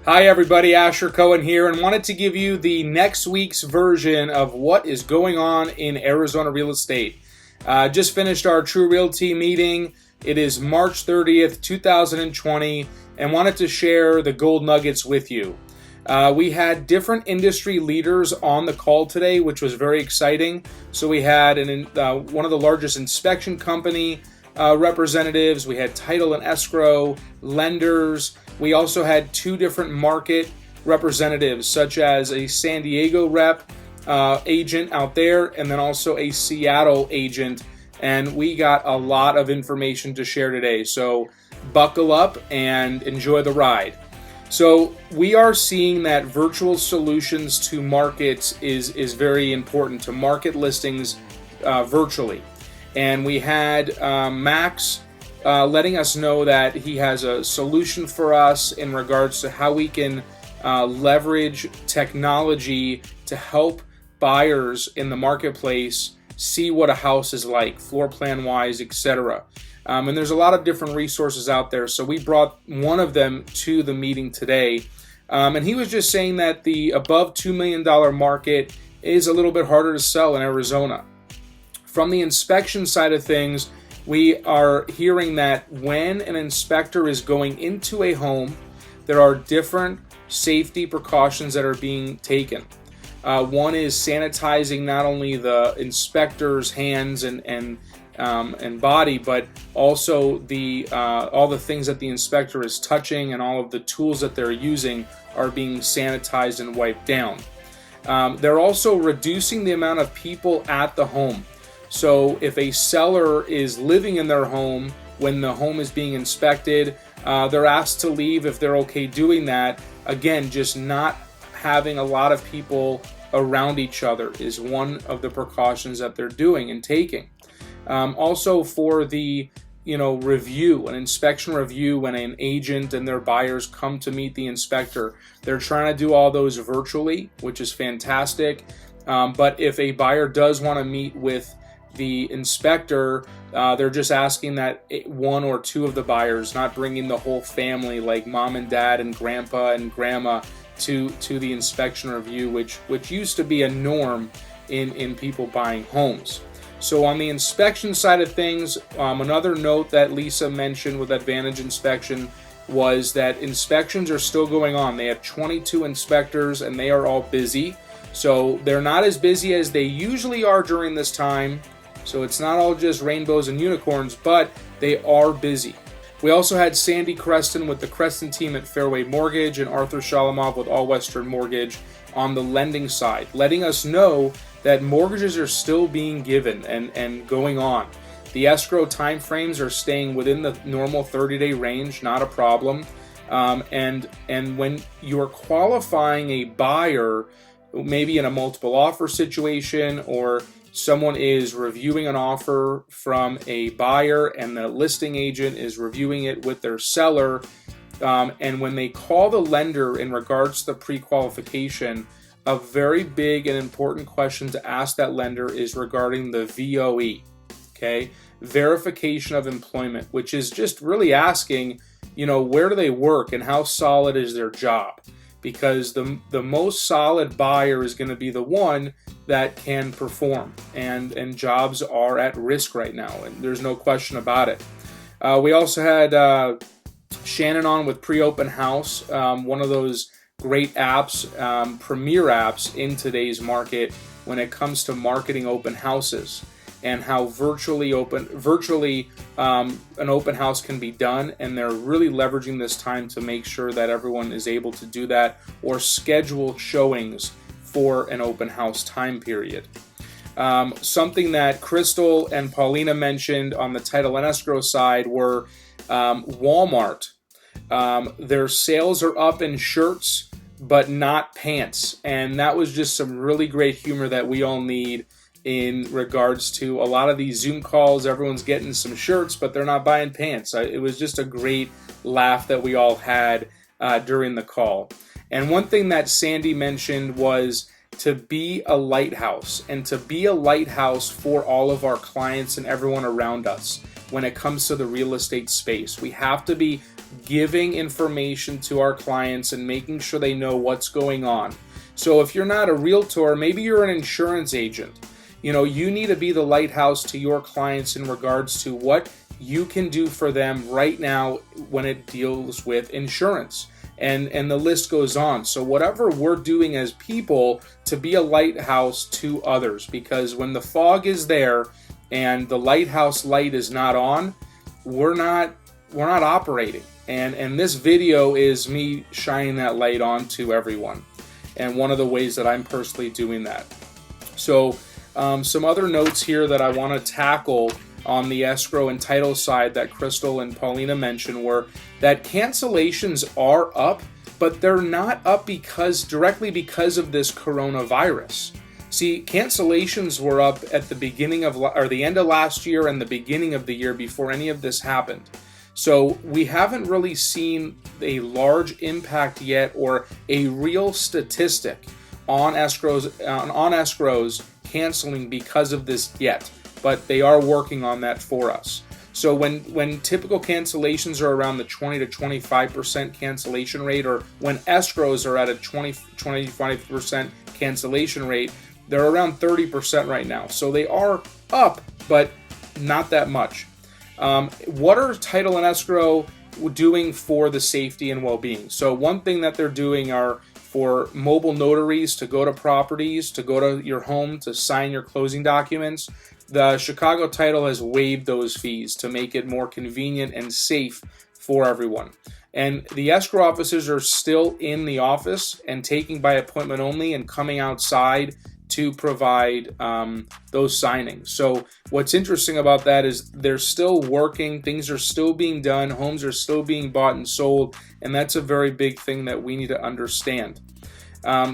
Hi everybody, Asher Cohen here, and wanted to give you the next week's version of what is going on in Arizona real estate. Just finished our True Realty meeting. It is March 30th, 2020, and wanted to share the gold nuggets with you. We had different industry leaders on the call today, which was very exciting. So we had one of the largest inspection company representatives. We had title and escrow, lenders. We also had two different market representatives, such as a San Diego rep agent out there, and then also a Seattle agent. And we got a lot of information to share today. So buckle up and enjoy the ride. So we are seeing that virtual solutions to markets is very important, to market listings virtually. And we had Max letting us know that he has a solution for us in regards to how we can leverage technology to help buyers in the marketplace see what a house is like, floor plan wise, etc. And there's a lot of different resources out there. So we brought one of them to the meeting today. And he was just saying that the above $2 million market is a little bit harder to sell in Arizona. From the inspection side of things, we are hearing that when an inspector is going into a home, there are different safety precautions that are being taken. One is sanitizing not only the inspector's hands and body, but also all the things that the inspector is touching and all of the tools that they're using are being sanitized and wiped down. They're also reducing the amount of people at the home. So if a seller is living in their home when the home is being inspected, they're asked to leave if they're okay doing that. Again, just not having a lot of people around each other is one of the precautions that they're doing and taking. Also for the review, an inspection review, when an agent and their buyers come to meet the inspector, they're trying to do all those virtually, which is fantastic. But if a buyer does want to meet with the inspector, they're just asking that one or two of the buyers, not bringing the whole family like mom and dad and grandpa and grandma to the inspection review, which used to be a norm in people buying homes. So on the inspection side of things, another note that Lisa mentioned with Advantage Inspection was that inspections are still going on. They have 22 inspectors and they are all busy. So they're not as busy as they usually are during this time. So it's not all just rainbows and unicorns, but they are busy. We also had Sandy Creston with the Creston team at Fairway Mortgage and Arthur Shalamov with All Western Mortgage on the lending side, letting us know that mortgages are still being given and going on. The escrow timeframes are staying within the normal 30-day range, not a problem. And when you're qualifying a buyer, maybe in a multiple offer situation, or someone is reviewing an offer from a buyer and the listing agent is reviewing it with their seller, and when they call the lender in regards to the pre-qualification, a very big and important question to ask that lender is regarding the VOE, okay? Verification of employment, which is just really asking, where do they work and how solid is their job? Because the most solid buyer is going to be the one that can perform, and jobs are at risk right now, and there's no question about it. We also had Shannon on with Pre-Open House, one of those great apps, premier apps in today's market when it comes to marketing open houses, and how virtually an open house can be done, and they're really leveraging this time to make sure that everyone is able to do that or schedule showings for an open house time period. Something that Crystal and Paulina mentioned on the title and escrow side were Walmart. Their sales are up in shirts, but not pants. And that was just some really great humor that we all need in regards to a lot of these Zoom calls. Everyone's getting some shirts, but they're not buying pants. It was just a great laugh that we all had during the call. And one thing that Sandy mentioned was to be a lighthouse, and to be a lighthouse for all of our clients and everyone around us when it comes to the real estate space. We have to be giving information to our clients and making sure they know what's going on. So if you're not a realtor, maybe you're an insurance agent. You need to be the lighthouse to your clients in regards to what you can do for them right now when it deals with insurance. And the list goes on. So whatever we're doing as people to be a lighthouse to others, because when the fog is there and the lighthouse light is not on, we're not operating. And this video is me shining that light on to everyone. And one of the ways that I'm personally doing that. So some other notes here that I want to tackle on the escrow and title side that Crystal and Paulina mentioned were that cancellations are up, but they're not up directly because of this coronavirus. See, cancellations were up at the beginning of, or the end of last year and the beginning of the year before any of this happened. So we haven't really seen a large impact yet or a real statistic on escrows canceling because of this yet, but they are working on that for us. So when typical cancellations are around the 20 to 25% cancellation rate, or when escrows are at a 25% cancellation rate, they're around 30% right now. So they are up, but not that much. What are title and escrow doing for the safety and well-being? So one thing that they're doing are for mobile notaries to go to properties, to go to your home, to sign your closing documents. The Chicago Title has waived those fees to make it more convenient and safe for everyone. And the escrow officers are still in the office and taking by appointment only and coming outside to provide those signings. So what's interesting about that is they're still working, things are still being done, homes are still being bought and sold, and that's a very big thing that we need to understand.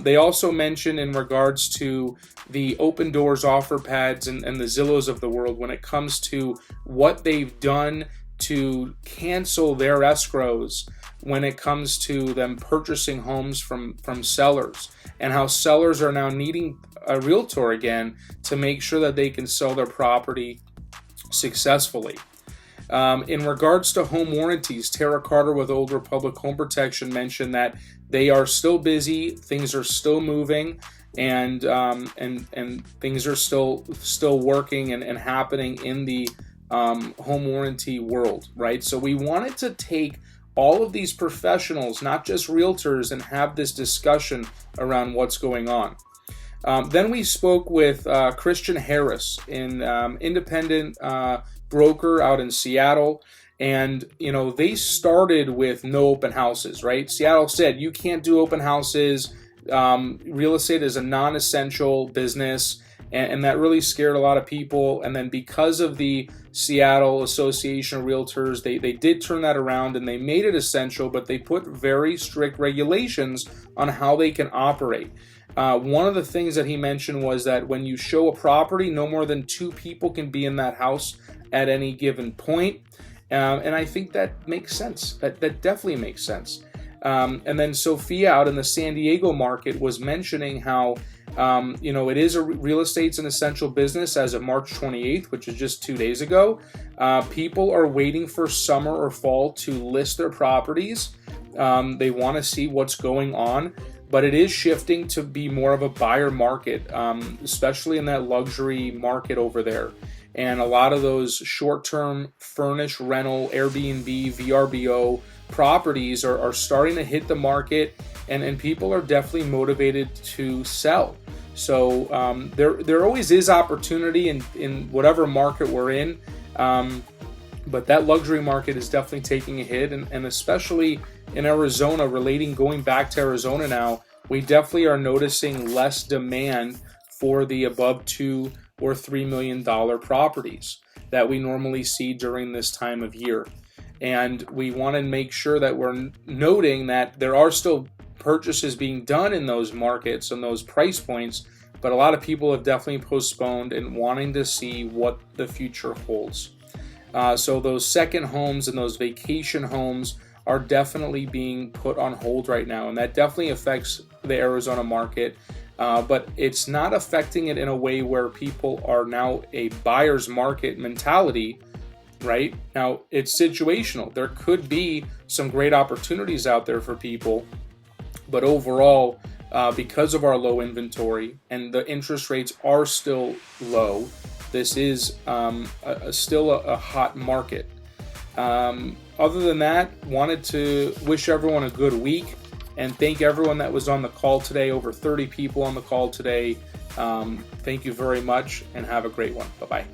They also mention in regards to the Open Doors offer pads and the Zillows of the world when it comes to what they've done to cancel their escrows when it comes to them purchasing homes from sellers, and how sellers are now needing a realtor again to make sure that they can sell their property successfully. In regards to home warranties, Tara Carter with Old Republic Home Protection mentioned that they are still busy, things are still moving, and things are still working and happening in the home warranty world, right? So we wanted to take all of these professionals, not just realtors, and have this discussion around what's going on. Then we spoke with Christian Harris, an independent broker out in Seattle, and they started with no open houses, right? Seattle said you can't do open houses. Real estate is a non-essential business, and that really scared a lot of people. And then because of the Seattle Association of Realtors, they did turn that around and they made it essential, but they put very strict regulations on how they can operate. One of the things that he mentioned was that when you show a property, no more than 2 people can be in that house at any given point. And I think that makes sense. That definitely makes sense. And then Sophia out in the San Diego market was mentioning how, it is real estate's an essential business as of March 28th, which is just 2 days ago. People are waiting for summer or fall to list their properties. They want to see what's going on. But it is shifting to be more of a buyer market, especially in that luxury market over there. And a lot of those short-term furnished rental, Airbnb, VRBO properties are starting to hit the market, and people are definitely motivated to sell. So there always is opportunity in whatever market we're in, but that luxury market is definitely taking a hit, and especially in Arizona, going back to Arizona now, we definitely are noticing less demand for the above $2 or $3 million properties that we normally see during this time of year. And we want to make sure that we're noting that there are still purchases being done in those markets and those price points, but a lot of people have definitely postponed and wanting to see what the future holds. So those second homes and those vacation homes are definitely being put on hold right now, and that definitely affects the Arizona market, but it's not affecting it in a way where people are now a buyer's market mentality. right? Now, it's situational. There could be some great opportunities out there for people, but overall, because of our low inventory and the interest rates are still low, this is still a hot market. Other than that, wanted to wish everyone a good week and thank everyone that was on the call today. Over 30 people on the call today. Thank you very much and have a great one. Bye-bye.